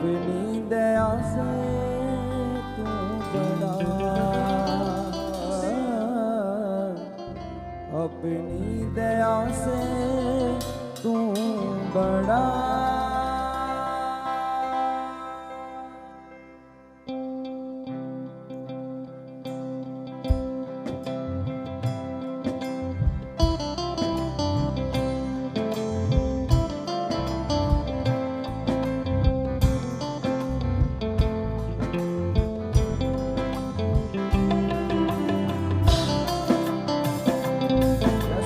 अपनी दया से तू बड़ा, अपनी दया से तू बड़ा।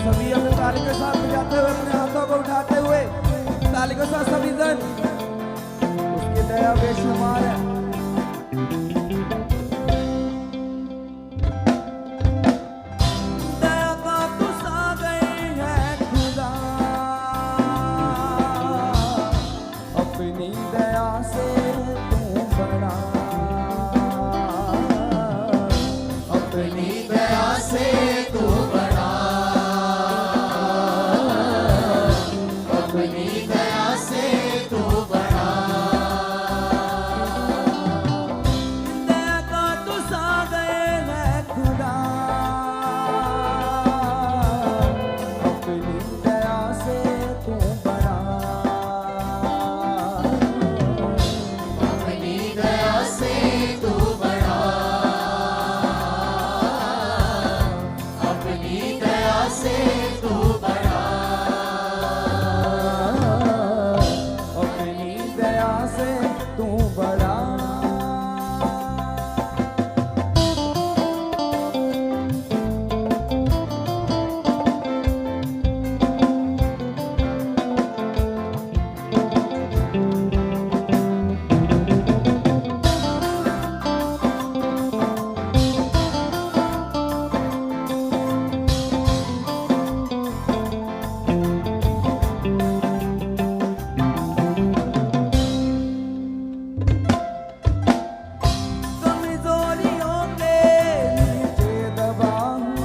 सभी अपने ताली के साथ बजाते हुए, अपने हाथों को उठाते हुए ताली के साथ सभी जन, उसकी दया बेशुमार है। दया का तू सागर है खुदा, अपनी दया से तू बड़ा, अपनी दया से तू बड़ा, अपनी दया से तू बड़ा। दया का तू सागर है खुदा, अपनी दया से तू बड़ा, अपनी दया से तू बड़ा, अपनी दया से तू बड़ा, अपनी दया से तू बड़ा। कमजोरियों के नीचे दबा हूँ,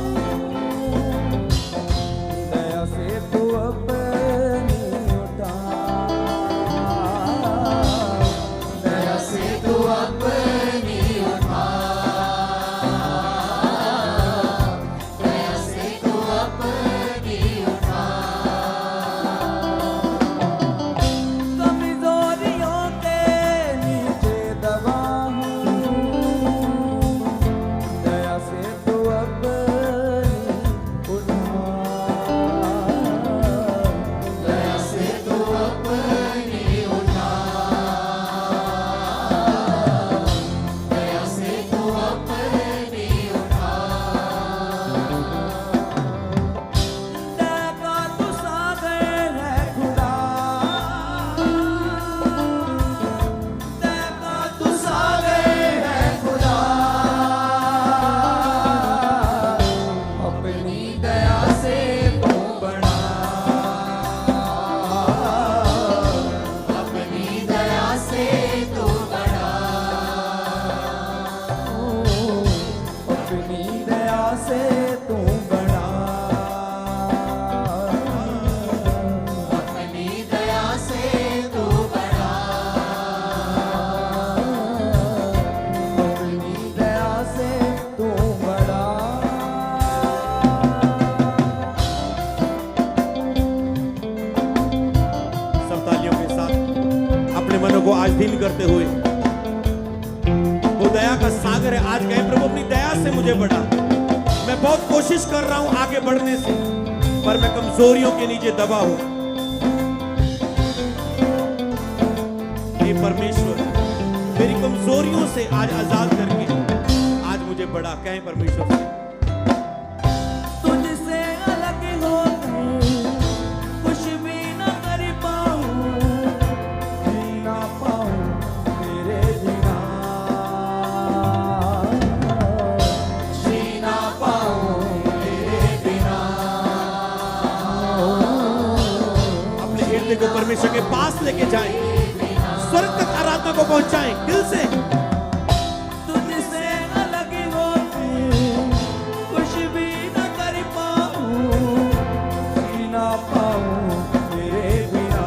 दया से तू अपनी उठा, दया से तू अपनी उठा, दया से तू अपनी उठा। कमजोरियों के नीचे दबा हूँ, दया से तू अपनी उठा, दया से तू अपनी उठा, दया से तू अपनी उठा। दया का तू सागर है खुदा, दया का तू सागर है खुदा, अपनी दया से तू बड़ा, अपनी दया से तू बड़ा, अपनी दया से तू बड़ा, अपनी दया से तू बड़ा, अपनी दया से तू बड़ा। सब तालियों के साथ अपने मनों को आज दिन करते हुए, वो दया का सागर है। आज गए प्रभु अपनी दया से मुझे बढ़ा। मैं बहुत कोशिश कर रहा हूं आगे बढ़ने से, पर मैं कमजोरियों के नीचे दबा हूं। हे परमेश्वर, मेरी कमजोरियों से आज आजाद करके आज मुझे बढ़ा। कहें परमेश्वर से, तुझसे अलग होकर कुछ भी न कर पाऊं, जी ना पाऊं तेरे बिना, जी ना पाऊं तेरे बिना। अपने हृदय को परमेश्वर के पास लेके जाएं, स्वर्ग तक आराधना को पहुंचाएं दिल से। तुझसे अलग होकर कुछ भी न कर पाऊं, जी ना पाऊं तेरे बिना।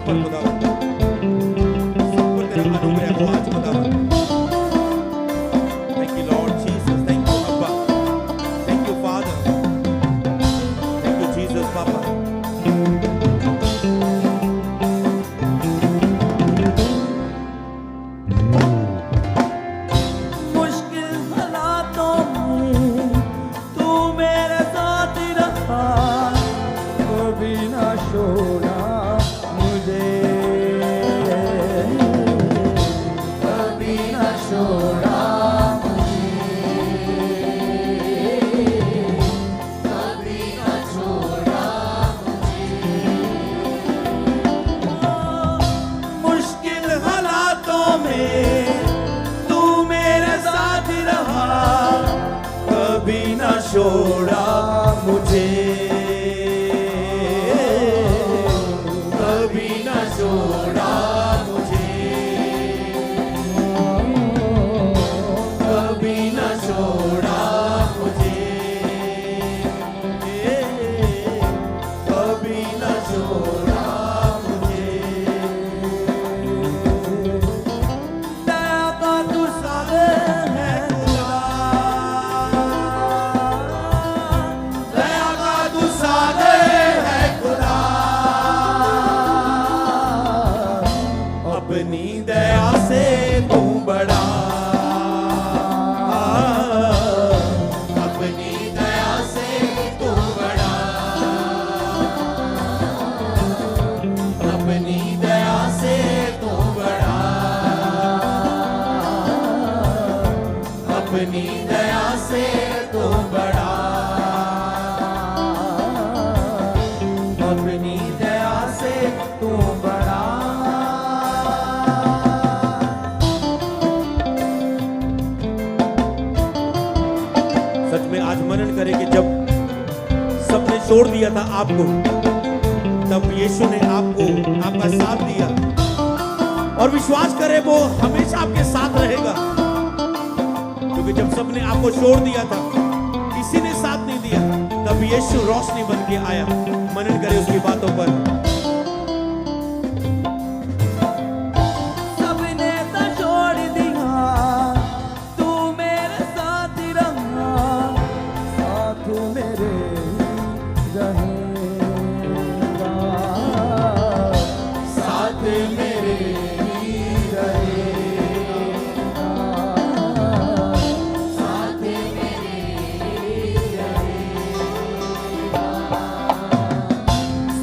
पर खुदावन, सब पर तेरा अनुग्रह हो आज खुदावन। Thank you lord Jesus, thank you अब्बा, thank you father, thank you Jesus पापा। मुश्किल हालातों में तू मेरे साथ रहा, कभी ना छोड़ा मुझे, कभी ना छोड़ा मुश्किल हालातों में तू मेरे साथ रहा, कभी ना छोड़ा मुझे, कभी ना छोड़ा मुझे, कभी ना छोड़ा मुझे, कभी ना छोड़ा मुझे। दया का तू सागर है खुदा, दया का तू सागर है खुदा, अपनी दया से तू बड़ा, अपनी दया से तू बड़ा, अपनी दया से तू बड़ा, अपनी दया से तू बड़ा, अपनी दया से तू बड़ा। सच में आज मनन करें कि जब सबने छोड़ दिया था आपको, तब यीशु ने आपको आपका साथ दिया, और विश्वास करें वो हमेशा आपके साथ रहेगा, क्योंकि जब सबने आपको छोड़ दिया था, किसी ने साथ नहीं दिया, तब यीशु रोशनी बन के आया। मनन करें उसकी बातों पर। सबने तो छोड़ दिया, तू मेरे साथ रहा, साथ मेरे रहेगा, साथ मेरे रहेगा, साथ मेरे रहेगा।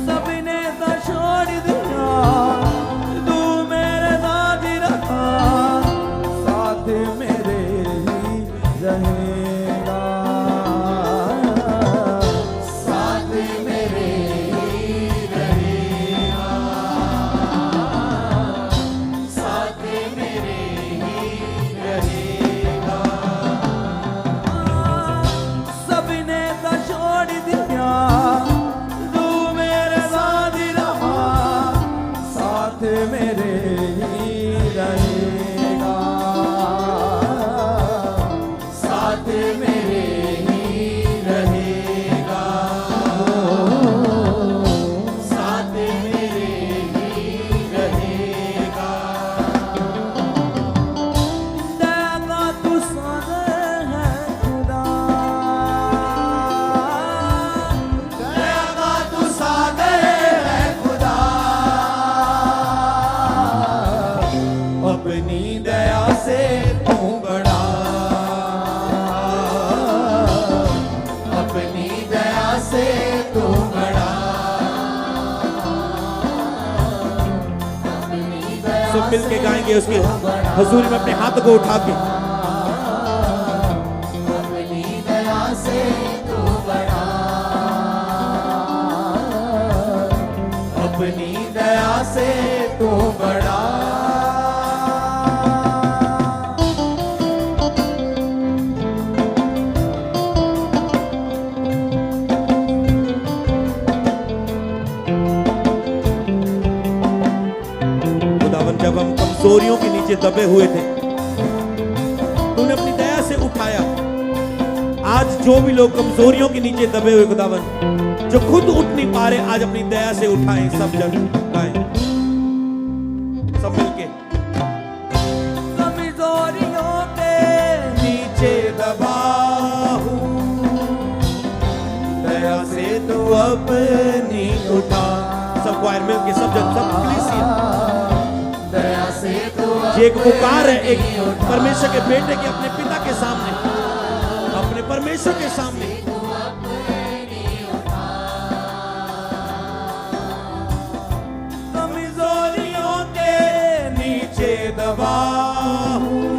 सबने तो छोड़ दिया, तू मेरे साथ रहा, साथ मेरे ही रहेगा, साथ मेरे ही रहेगा, साथ मेरे ही रहेगा। सबने तो छोड़ दिया, तू मेरे साथ रहा, साथ मेरे ही रहेगा, साथ मेरे ही रहेगा, साथ मेरे ही रहेगा। दया का तू सागर है खुदा, दया का तू सागर है खुदा, अपनी दया से तू बड़ा, अपनी दया से तू बड़ा, अपनी दया सब मिल के गाएंगे उसकी हजूरी में अपने हाथ को उठा के। अपनी दया से तू बड़ा, अपनी दया से तू बड़ा। खुदावन, जब हम कमजोरियों के नीचे दबे हुए थे, तूने अपनी दया से उठाया। आज जो भी लोग कमजोरियों के नीचे दबे हुए खुदावन, जो खुद उठ नहीं पा रहे, आज अपनी दया से उठाएं। सब जन गाएं। सब मिलके कमजोरियों के नीचे दबा हूं, दया से तू अपनी उठा। सब क्वायर मिलके सब जन सब कलीसिया, दया से तू ये एक पुकार है एक परमेश्वर के बेटे के अपने पिता के सामने, अपने परमेश्वर के सामने। कमजोरियों के नीचे दबा हूं,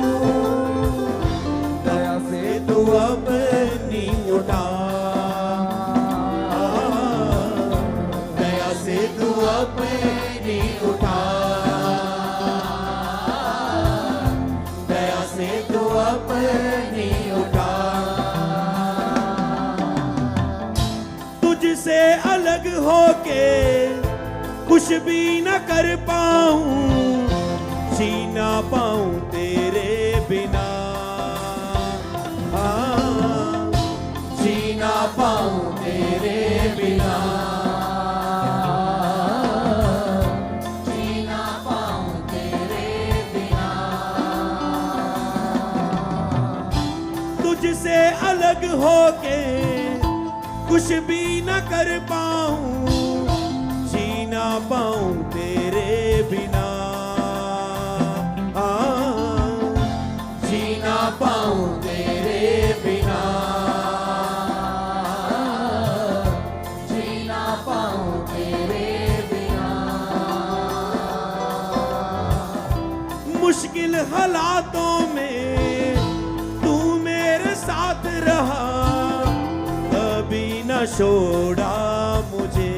दया से तू अपनी उठा, दया से तू अपनी उठा, दया से तू अपनी उठा। तुझसे अलग होके कुछ भी न कर पाऊं, जी ना पाऊं तेरे बिना, जी ना पाऊं तेरे बिना, जी ना पाऊं तेरे बिना। तुझसे अलग होके कुछ भी न कर पाऊं, जी ना पाऊं तेरे बिना, जी ना पाऊं तेरे बिना, जी ना पाऊं तेरे बिना। मुश्किल हालातों में तू मेरे साथ रहा, कभी न छोड़ा मुझे,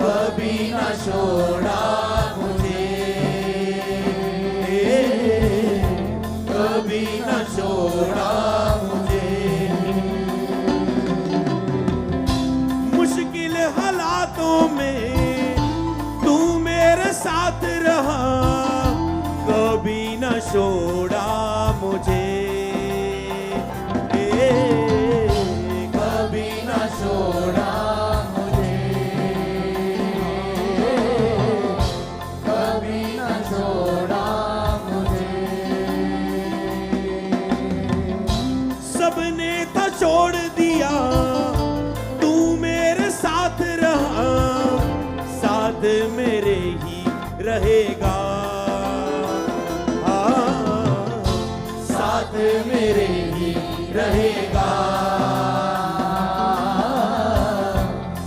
कभी न छोड़ा मुझे, कभी न छोड़ा मुझे। मुश्किल हालातों में तू मेरे साथ रहा, कभी न छोड़ा मुझे, कभी न छोड़ा मुझे, कभी न छोड़ा मुझे। सबने था छोड़ दिया, तू मेरे साथ रहा, साथ मेरे ही रहेगा, साथ मेरे ही रहेगा,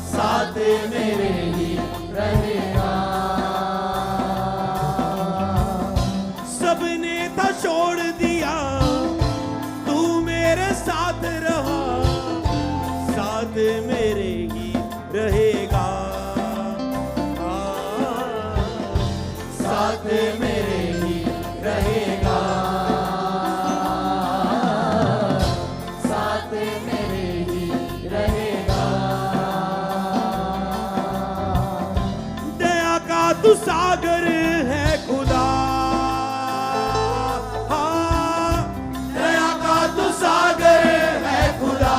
साथ मेरे ही रहेगा। सबने था छोड़ दिया, तू मेरे साथ रहा, साथ मेरे ही रहेगा, साथ मेरे ही रहेगा, साथ मेरे ही रहेगा। दया का तू सागर है खुदा, हाँ, दया का तू सागर है खुदा,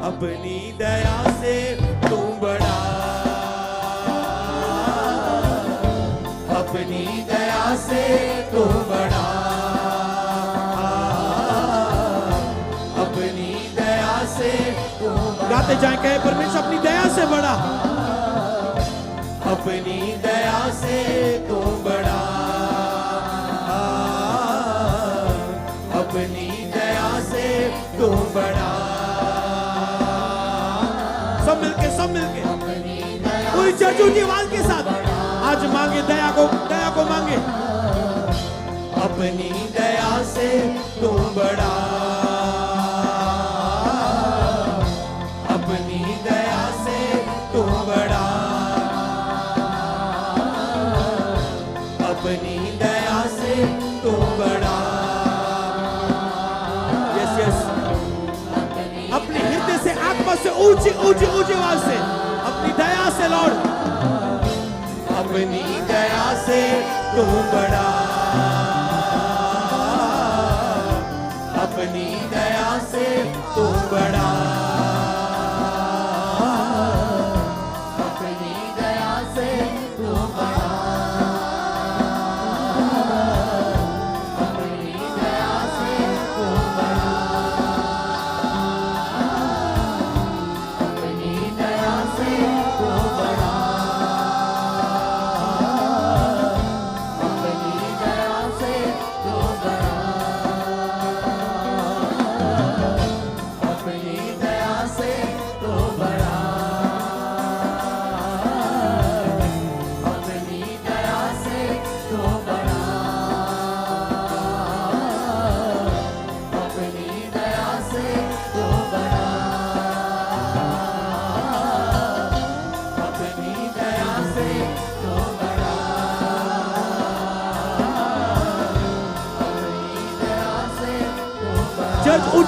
अपनी दया से तू बड़ा, अपनी दया से तू बड़ा, अपनी दया से तू बड़ा। गाते जाए कहे परमेश्वर अपनी दया से बड़ा, अपनी दया से तू बड़ा, अपनी दया से तू बड़ा। सब मिलके पूरी चर्च ऊंची आवाज के साथ आज मांगे दया को मांगे। अपनी दया से तू बड़ा, अपनी दया से तू बड़ा, अपनी दया से तू बड़ा। यस यस, अपने हृदय से आत्मा से ऊंची आवाज से अपनी दया से लौट, अपनी दया से तू बड़ा, अपनी दया से तू बड़ा,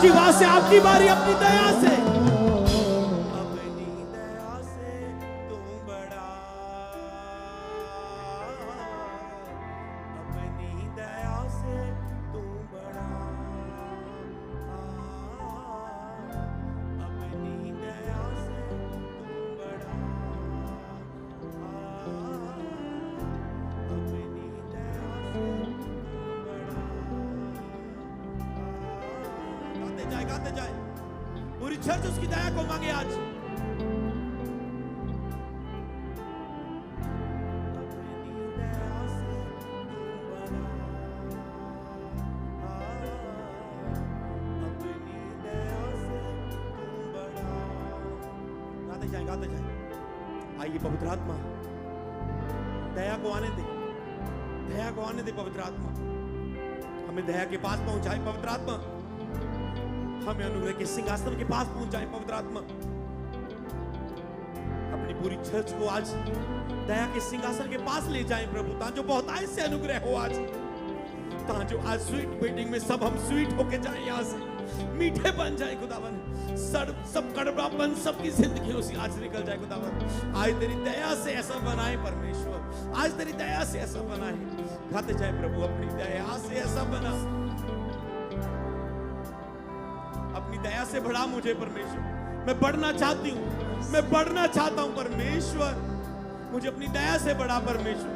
ऊंची आवाज से आपकी बारी अपनी दया से, अपनी दया से तू बड़ा, अपनी दया से तू बड़ा, अपनी दया से तू बड़ा, अपनी दया से गाते जाए, पूरी चर्च उसकी दया को मांगे आज। अपनी दया से तू बड़ा, अपनी दया से तू बड़ा। गाते जाए, गाते जाए। आइए पवित्र आत्मा, दया को आने दे, दया को आने दे पवित्र आत्मा, हमें दया के पास पहुंचाए पवित्र आत्मा, हमें अनुग्रह के सिंहासन के पास पहुंचाए पवित्र आत्मा। अपनी पूरी चर्च को आज दया के सिंहासन के पास ले जाएं प्रभु, ताकि बहुत आय से अनुग्रह हो आज, ताकि आज स्वीट मीटिंग में सब हम स्वीट होके जाएं, यहाँ से मीठे बन जाए खुदावन, सब कड़वापन सबकी जिंदगियों से आज निकल जाए खुदावन। आज तेरी दया से ऐसा बनाए परमेश्वर, आज तेरी दया से ऐसा बनाए। खाते जाए प्रभु, अपनी दया से ऐसा बना, अपनी दया से बढ़ा मुझे परमेश्वर। मैं बढ़ना चाहती हूँ, मैं बढ़ना चाहता हूँ परमेश्वर, मुझे अपनी दया से बढ़ा परमेश्वर।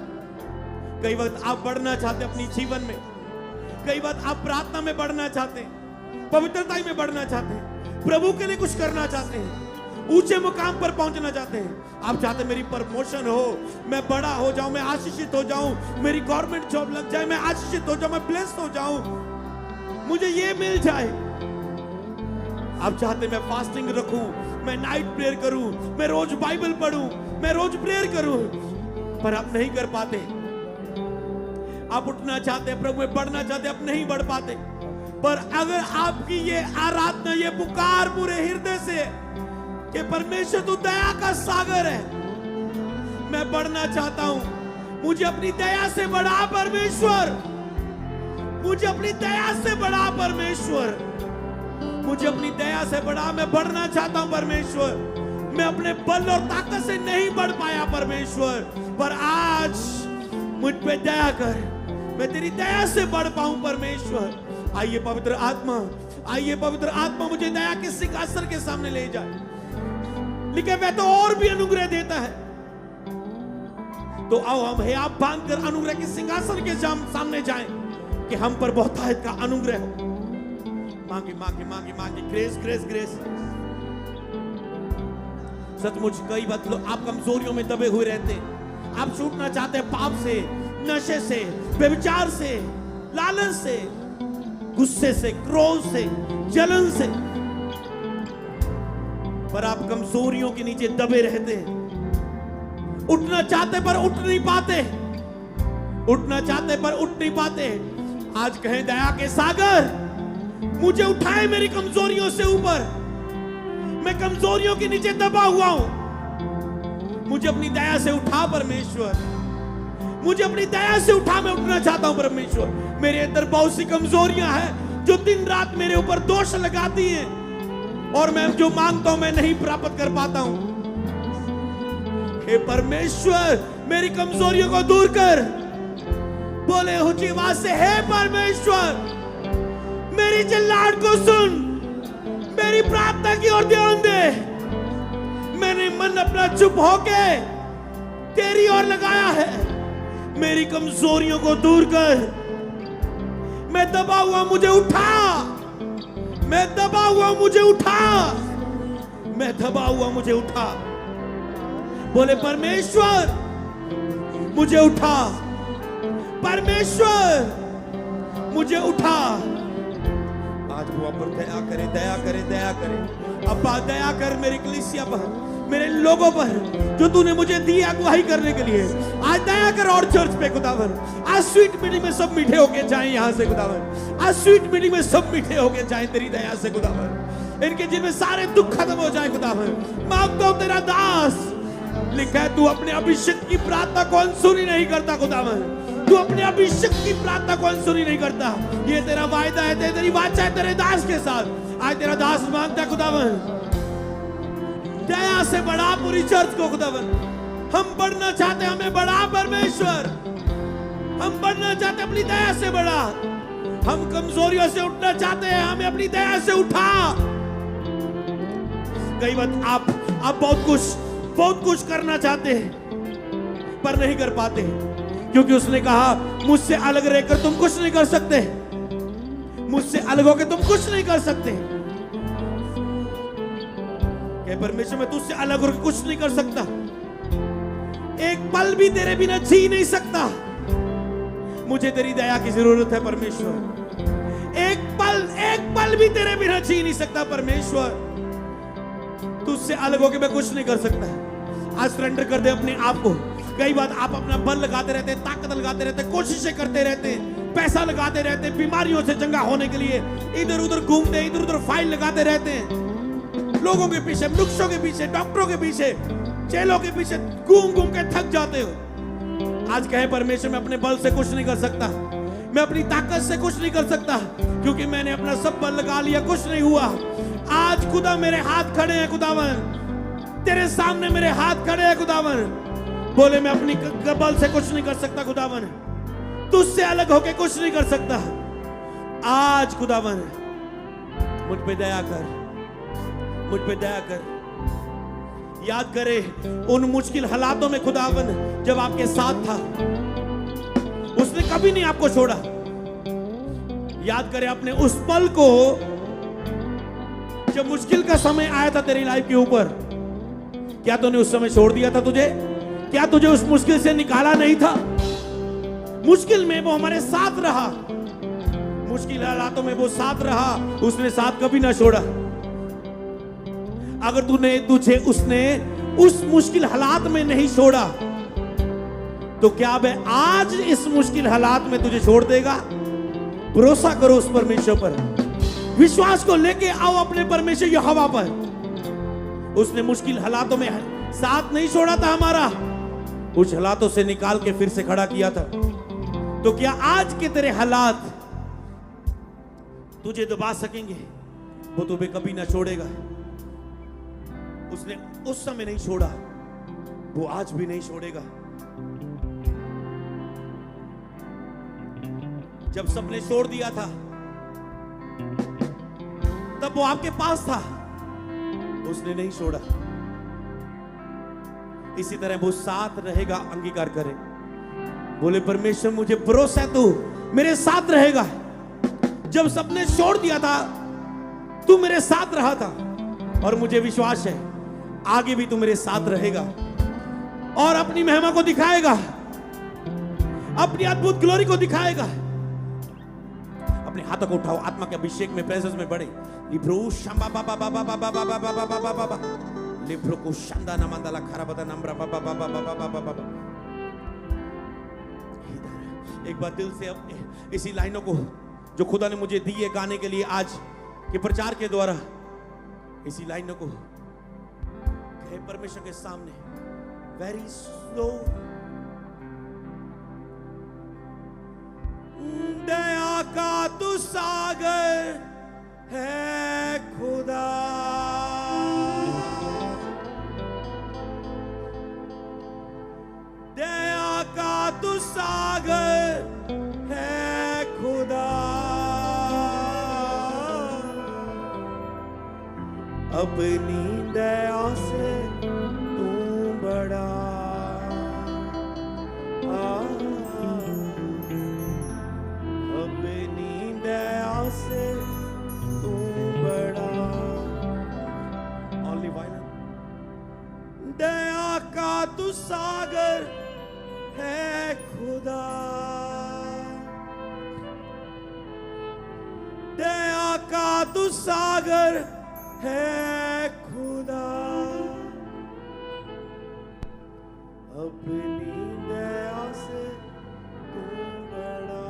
कई वक्त आप बढ़ना चाहते हैं अपनी जीवन में, कई बार आप प्रार्थना में बढ़ना चाहते हैं, पवित्रता में बढ़ना चाहते हैं, प्रभु के लिए कुछ करना चाहते हैं, ऊंचे मुकाम पर पहुंचना चाहते हैं। आप चाहते हैं मेरी प्रमोशन हो, मैं बड़ा हो जाऊं, मैं आशीषित हो जाऊं, मेरी गवर्नमेंट जॉब लग जाए, मैं आशीषित हो जाऊं, मैं ब्लेस्ड हो जाऊं, मुझे ये मिल जाए। आप चाहते मैं फास्टिंग रखूं, मैं नाइट प्रेयर करूं, मैं रोज बाइबल पढूं, मैं रोज प्रेयर करूं, पर आप नहीं कर पाते। आप उठना चाहते हैं प्रभु में, बढ़ना चाहते, आप नहीं बढ़ पाते। पर अगर आपकी ये आराधना, ये पुकार पूरे हृदय से कि परमेश्वर तू दया का सागर है, मैं बढ़ना चाहता हूं, मुझे अपनी दया से बढ़ा परमेश्वर, मुझे अपनी दया से बढ़ा परमेश्वर, मुझे अपनी दया से बढ़ा, मैं बढ़ना चाहता हूं परमेश्वर। मैं अपने बल और ताकत से नहीं बढ़ पाया परमेश्वर, पर आज मुझ पे दया कर, मैं तेरी दया से बढ़ पाऊं परमेश्वर। आइए पवित्र आत्मा, आइए पवित्र आत्मा, मुझे दया के सिंहासन के सामने ले जाए। लेकिन वह तो और भी अनुग्रह देता है, तो आओ हम हे आप बांध कर अनुग्रह के सिंहासन के सामने जाएं कि हम पर बहुतायत का अनुग्रह हो। मांगे मांगे मांगे मांगे, ग्रेस ग्रेस ग्रेस। सचमुच कई बार लोग आप कमजोरियों में दबे हुए रहते हैं, आप छूटना चाहते हैं पाप से, नशे से, व्यभिचार से, लालच से, गुस्से से, क्रोध से, जलन से, पर आप कमजोरियों के नीचे दबे रहते हैं। उठना चाहते पर उठ नहीं पाते, उठना चाहते पर उठ नहीं पाते। आज कहें दया के सागर, मुझे उठाए मेरी कमजोरियों से ऊपर, मैं कमजोरियों के नीचे दबा हुआ हूं, मुझे अपनी दया से उठा परमेश्वर, मुझे अपनी दया से उठा, मैं उठना चाहता हूं परमेश्वर। मेरे अंदर बहुत सी कमजोरियां हैं जो दिन रात मेरे ऊपर दोष लगाती हैं, और मैं जो मांगता हूं मैं नहीं प्राप्त कर पाता हूं। हे परमेश्वर, मेरी कमजोरियों को दूर कर। बोले ऊंची आवाज से, हे परमेश्वर, मेरी चिल्लाहट को सुन, मेरी प्रार्थना की ओर ध्यान दे। मैंने मन अपना चुप होके तेरी ओर लगाया है, मेरी कमजोरियों को दूर कर। मैं दबा हुआ, मुझे उठा, मैं दबा हुआ, मुझे उठा, मैं दबा हुआ, मुझे उठा। बोले परमेश्वर, मुझे उठा, परमेश्वर, मुझे उठा। आज वो पर दया करे, दया करे, दया करे। अब्बा दया कर मेरी कलीसिया पर, मेरे लोगों पर जो तूने मुझे दी अगुवाई करने के लिए। आज दया कर और चर्च पे खुदावन, आज स्वीट मीटिंग में सब मीठे होके जाएं यहाँ से खुदावन, आज स्वीट मीटिंग में सब मीठे होके जाएं तेरी दया से खुदावन। इनके जिनमें सारे दुख खत्म हो जाए खुदावन। मांगता हूं तेरा दास, लिखा है तू अपने अभिषेक की प्रार्थना को अनसुनी नहीं करता खुदावन, तू अपने अभिषेक की प्रार्थना को अनसुनी नहीं करता। ये तेरा वायदा है, तेरी वाचा है तेरे दास के साथ। आज तेरा दास मांगता है खुदावन, दया से बढ़ा पूरी चर्च को खुदावन। हम बढ़ना चाहते हैं, हमें बढ़ा परमेश्वर। हम बढ़ना चाहते हैं, अपनी दया से बढ़ा। हम कमजोरियों से उठना चाहते हैं, हमें अपनी दया से उठा। कई बार आप बहुत कुछ करना चाहते हैं पर नहीं कर पाते, क्योंकि उसने कहा मुझसे अलग रहकर तुम कुछ नहीं कर सकते, मुझसे अलग होकर तुम कुछ नहीं कर सकते। क्या परमेश्वर, मैं तुझसे अलग होकर कुछ नहीं कर सकता, एक पल भी तेरे बिना जी नहीं सकता। मुझे तेरी दया की जरूरत है परमेश्वर। एक पल भी तेरे बिना जी नहीं सकता परमेश्वर। तुझसे अलग होकर मैं कुछ नहीं कर सकता। आज सरेंडर कर दे अपने आप को। कई बार आप अपना बल लगाते रहते हैं, ताकत लगाते रहते हैं, कोशिशें करते रहते हैं, पैसा लगाते रहते हैं, बीमारियों से चंगा होने के लिए इधर उधर घूमते हैं, इधर उधर फाइल लगाते रहते हैं, लोगों के पीछे, नुक्सों के पीछे, डॉक्टरों के पीछे, चेलों के पीछे घूम घूम के थक जाते हो। आज कहे परमेश्वर, मैं अपने बल से कुछ नहीं कर सकता, मैं अपनी ताकत से कुछ नहीं कर सकता, क्योंकि मैंने अपना सब बल लगा लिया, कुछ नहीं हुआ। आज खुदा मेरे हाथ खड़े हैं खुदावन, तेरे सामने मेरे हाथ खड़े हैं खुदावन। बोले मैं अपनी बल से कुछ नहीं कर सकता खुदावन, तुझसे अलग होके कुछ नहीं कर सकता। आज खुदावन मुझ पे दया कर, मुझ पे दया कर। याद करे उन मुश्किल हालातों में खुदावन जब आपके साथ था, उसने कभी नहीं आपको छोड़ा। याद करे अपने उस पल को जब मुश्किल का समय आया था तेरी लाइफ के ऊपर, क्या तूने उस समय छोड़ दिया था तुझे? क्या तुझे उस मुश्किल से निकाला नहीं था? मुश्किल में वो हमारे साथ रहा, मुश्किल हालातों में वो साथ रहा, उसने साथ कभी ना छोड़ा। अगर उसने उस मुश्किल हालात में नहीं छोड़ा, तो क्या वह आज इस मुश्किल हालात में तुझे छोड़ देगा? भरोसा करो उस परमेश्वर पर, विश्वास को लेके आओ अपने परमेश्वर यहोवा पर। उसने मुश्किल हालातों में साथ नहीं छोड़ा था हमारा, उस हालातों से निकाल के फिर से खड़ा किया था। तो क्या आज के तेरे हालात तुझे दबा सकेंगे? वो तुम्हें कभी ना छोड़ेगा। उसने उस समय नहीं छोड़ा, वो आज भी नहीं छोड़ेगा। जब सबने छोड़ दिया था तब वो आपके पास था, उसने नहीं छोड़ा। इसी तरह वो साथ रहेगा। अंगीकार करें, बोले परमेश्वर मुझे भरोसा है तू मेरे साथ रहेगा। जब सबने छोड़ दिया था तू मेरे साथ रहा था, और मुझे विश्वास है आगे भी तू मेरे साथ रहेगा और अपनी महिमा को दिखाएगा, अपनी अद्भुत ग्लोरी को दिखाएगा। अपने हाथों को उठाओ, आत्मा के अभिषेक में, प्रेजेंस में बढ़े। लिब्रो शंबा बाबा बाबा बाबा बाबा बाबा बाबा बाबा लिब्रो को शंदा नमंदला खराबदा नम्रा बाबा बाबा बाबा बाबा बाबा। एक बार दिल से इसी लाइनों को जो खुदा ने मुझे दी है गाने के लिए आज के प्रचार के द्वारा, इसी लाइनों को कहे परमेश्वर के सामने वेरी स्लो। दया का तू सागर है खुदा, दया का तू सागर है खुदा। अपनी दया से तू बड़ा, अपनी दया से तू बड़ा। Only one. दया का तू सागर है खुदा, दया का तू सागर है खुदा। अपनी दया से तू बड़ा,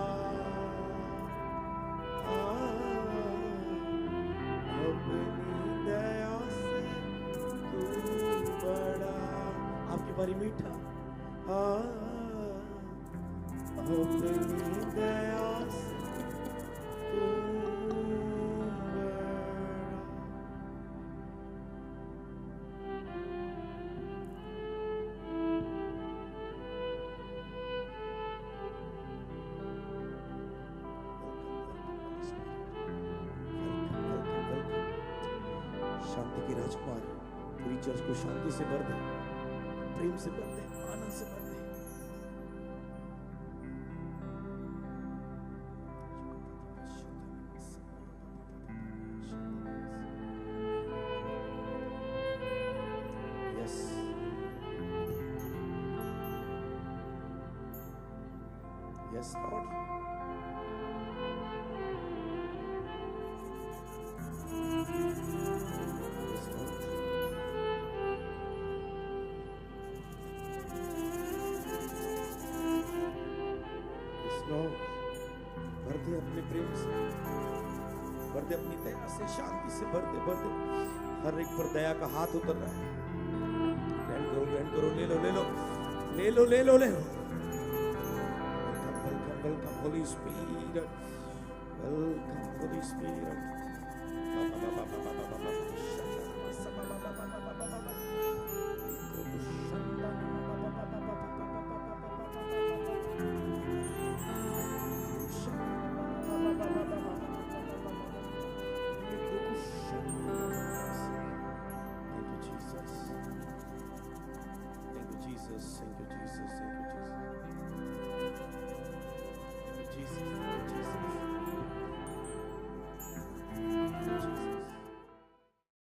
अपनी दया से तू बड़ा। आपकी बारी मीठा। अपनी दया से तू बड़ा। चर्च को शांति से भर दे, प्रेम से भर दे, आनंद से भर दे। Yes, yes Lord. भर दे अपने प्रेम से, भर दे अपनी दया से, शांति से भर दे, भर दे। हर एक पर दया का हाथ उतर रहा है। ग्रहण करो, ग्रहण करो, ले लो, ले लो, ले लो, ले लो, ले लो। Welcome, welcome holy spirit, welcome holy spirit. Thank you, Jesus. Thank you, Jesus. Thank you, Jesus.